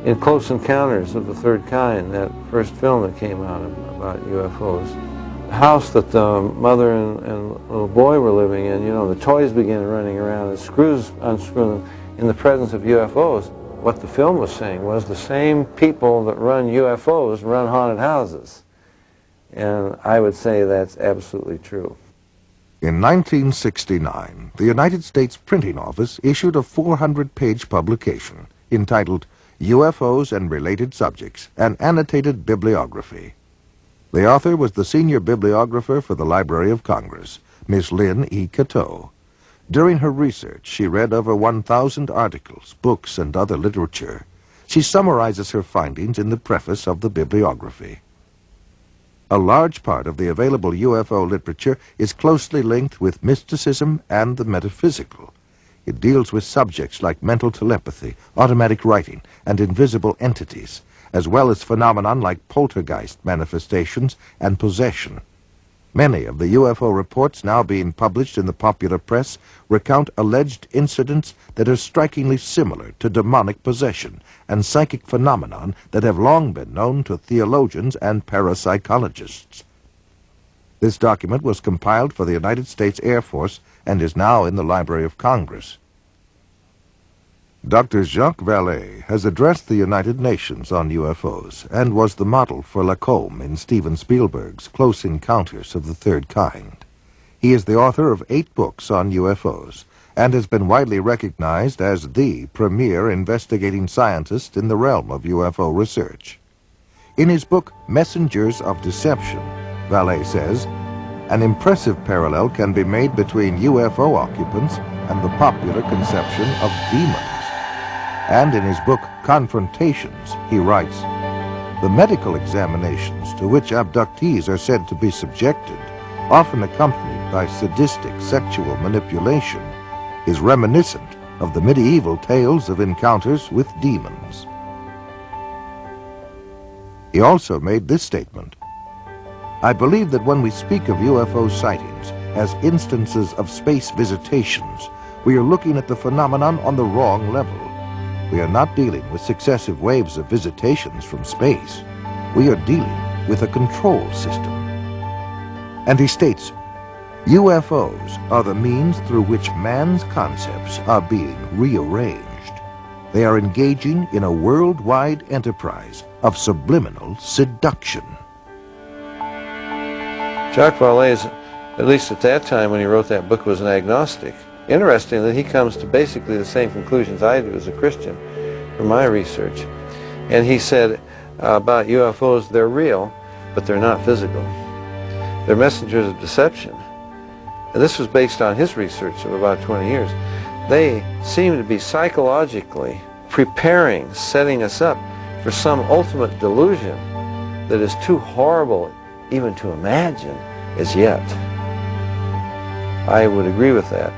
in Close Encounters of the Third Kind, that first film that came out about UFOs, the house that the mother and little boy were living in, you know, the toys began running around and screws unscrewing in the presence of UFOs. What the film was saying was the same people that run UFOs run haunted houses. And I would say that's absolutely true. In 1969, the United States Printing Office issued a 400-page publication entitled UFOs and Related Subjects, an Annotated Bibliography. The author was the senior bibliographer for the Library of Congress, Miss Lynn E. Cateau. During her research, she read over 1,000 articles, books, and other literature. She summarizes her findings in the preface of the bibliography. A large part of the available UFO literature is closely linked with mysticism and the metaphysical. It deals with subjects like mental telepathy, automatic writing, and invisible entities, as well as phenomena like poltergeist manifestations and possession. Many of the UFO reports now being published in the popular press recount alleged incidents that are strikingly similar to demonic possession and psychic phenomenon that have long been known to theologians and parapsychologists. This document was compiled for the United States Air Force and is now in the Library of Congress. Dr. Jacques Vallée has addressed the United Nations on UFOs and was the model for Lacombe in Steven Spielberg's Close Encounters of the Third Kind. He is the author of 8 books on UFOs and has been widely recognized as the premier investigating scientist in the realm of UFO research. In his book, Messengers of Deception, Vallée says, an impressive parallel can be made between UFO occupants and the popular conception of demons. And in his book, Confrontations, he writes, the medical examinations to which abductees are said to be subjected, often accompanied by sadistic sexual manipulation, is reminiscent of the medieval tales of encounters with demons. He also made this statement, I believe that when we speak of UFO sightings as instances of space visitations, we are looking at the phenomenon on the wrong level. We are not dealing with successive waves of visitations from space. We are dealing with a control system. And he states, UFOs are the means through which man's concepts are being rearranged. They are engaging in a worldwide enterprise of subliminal seduction. Jacques Vallée, at least at that time when he wrote that book, was an agnostic. Interesting that he comes to basically the same conclusions I do as a Christian from my research. And he said about UFOs, they're real, but they're not physical. They're messengers of deception. And this was based on his research of about 20 years. They seem to be psychologically preparing, setting us up for some ultimate delusion that is too horrible even to imagine as yet. I would agree with that.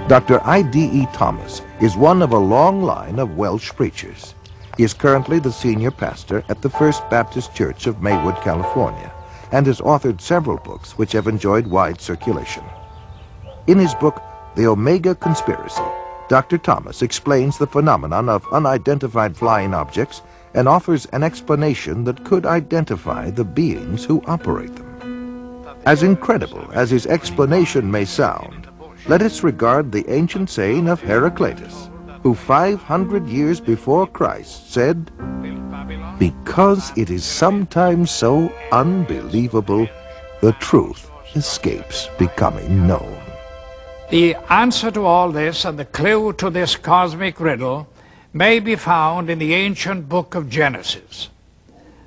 Dr. I.D.E. Thomas is one of a long line of Welsh preachers. He is currently the senior pastor at the First Baptist Church of Maywood, California, and has authored several books which have enjoyed wide circulation. In his book, The Omega Conspiracy, Dr. Thomas explains the phenomenon of unidentified flying objects and offers an explanation that could identify the beings who operate them. As incredible as his explanation may sound, let us regard the ancient saying of Heraclitus, who 500 years before Christ said, because it is sometimes so unbelievable, the truth escapes becoming known. The answer to all this and the clue to this cosmic riddle may be found in the ancient book of Genesis.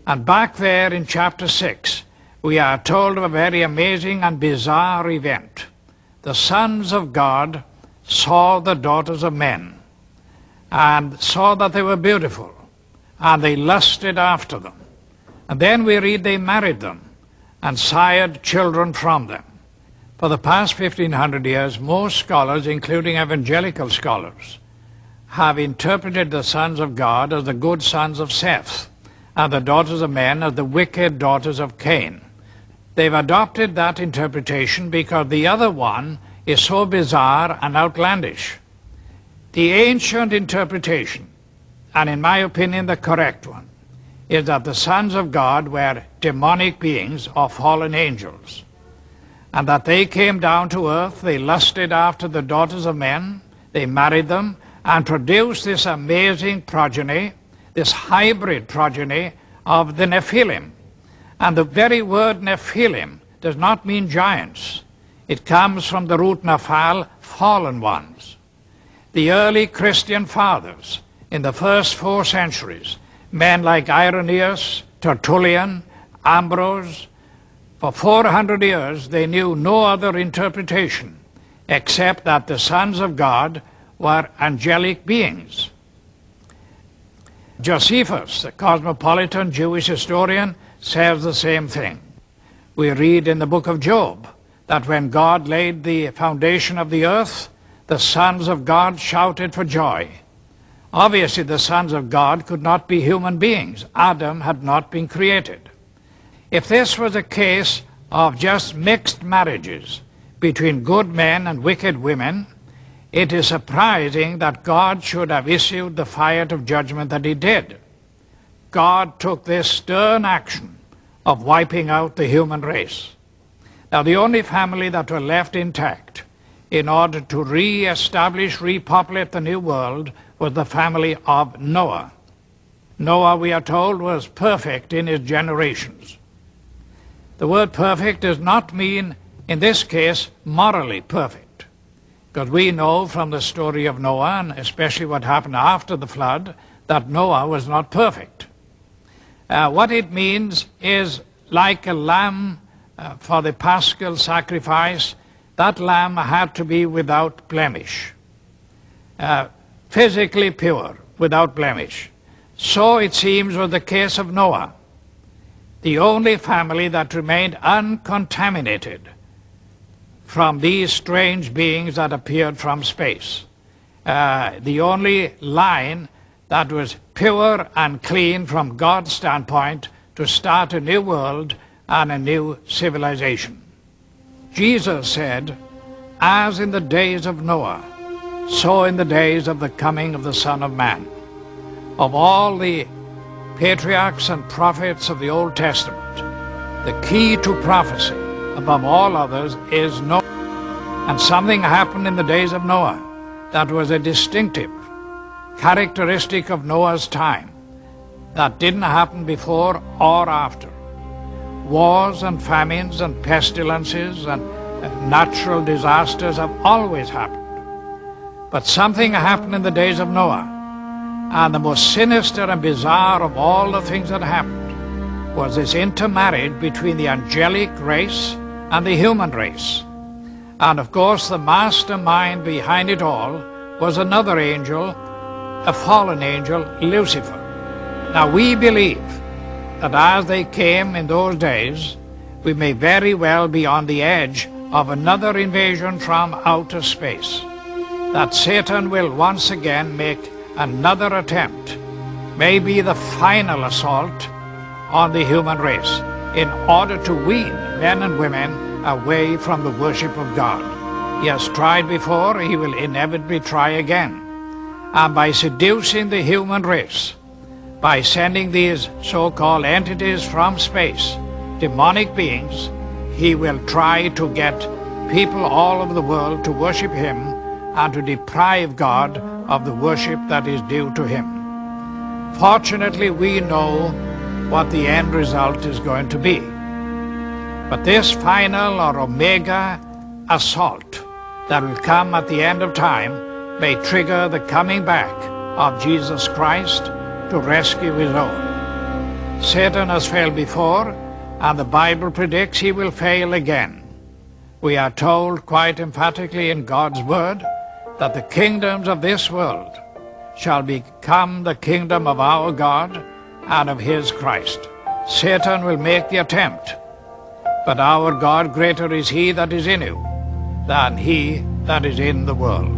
And back there in chapter 6, we are told of a very amazing and bizarre event. The sons of God saw the daughters of men and saw that they were beautiful, and they lusted after them. And then we read they married them and sired children from them. For the past 1,500 years, most scholars, including evangelical scholars, have interpreted the sons of God as the good sons of Seth, and the daughters of men as the wicked daughters of Cain. They've adopted that interpretation because the other one is so bizarre and outlandish. The ancient interpretation, and in my opinion the correct one, is that the sons of God were demonic beings or fallen angels, and that they came down to earth, they lusted after the daughters of men, they married them, and produced this amazing progeny, this hybrid progeny of the Nephilim. And the very word Nephilim does not mean giants. It comes from the root Nephal, fallen ones. The early Christian fathers in the first 4 centuries, men like Irenaeus, Tertullian, Ambrose, for 400 years they knew no other interpretation except that the sons of God were angelic beings. Josephus, the cosmopolitan Jewish historian, says the same thing. We read in the book of Job that when God laid the foundation of the earth, the sons of God shouted for joy. Obviously, the sons of God could not be human beings. Adam had not been created. If this was a case of just mixed marriages between good men and wicked women, it is surprising that God should have issued the fire of judgment that he did. God took this stern action of wiping out the human race. Now, the only family that were left intact in order to re-establish, repopulate the new world was the family of Noah. Noah, we are told, was perfect in his generations. The word perfect does not mean, in this case, morally perfect, because we know from the story of Noah, and especially what happened after the flood, that Noah was not perfect. What it means is like a lamb for the paschal sacrifice, that lamb had to be without blemish, physically pure, without blemish. So it seems was the case of Noah, the only family that remained uncontaminated from these strange beings that appeared from space. The only line that was pure and clean from God's standpoint to start a new world and a new civilization. Jesus said, as in the days of Noah, so in the days of the coming of the Son of Man. Of all the patriarchs and prophets of the Old Testament, the key to prophecy above all others is Noah. And something happened in the days of Noah that was a distinctive characteristic of Noah's time that didn't happen before or after. Wars and famines and pestilences and natural disasters have always happened. But something happened in the days of Noah, and the most sinister and bizarre of all the things that happened was this intermarriage between the angelic race and the human race. And of course the mastermind behind it all was another angel, a fallen angel, Lucifer. Now we believe that as they came in those days, we may very well be on the edge of another invasion from outer space, that Satan will once again make another attempt, maybe the final assault on the human race, in order to wean men and women away from the worship of God. He has tried before, he will inevitably try again. And by seducing the human race, by sending these so-called entities from space, demonic beings, he will try to get people all over the world to worship him and to deprive God of the worship that is due to him. Fortunately, we know what the end result is going to be. But this final or omega assault that will come at the end of time may trigger the coming back of Jesus Christ to rescue his own. Satan has failed before, and the Bible predicts he will fail again. We are told quite emphatically in God's word that the kingdoms of this world shall become the kingdom of our God and of his Christ. Satan will make the attempt, but our God, greater is he that is in you than he that is in the world.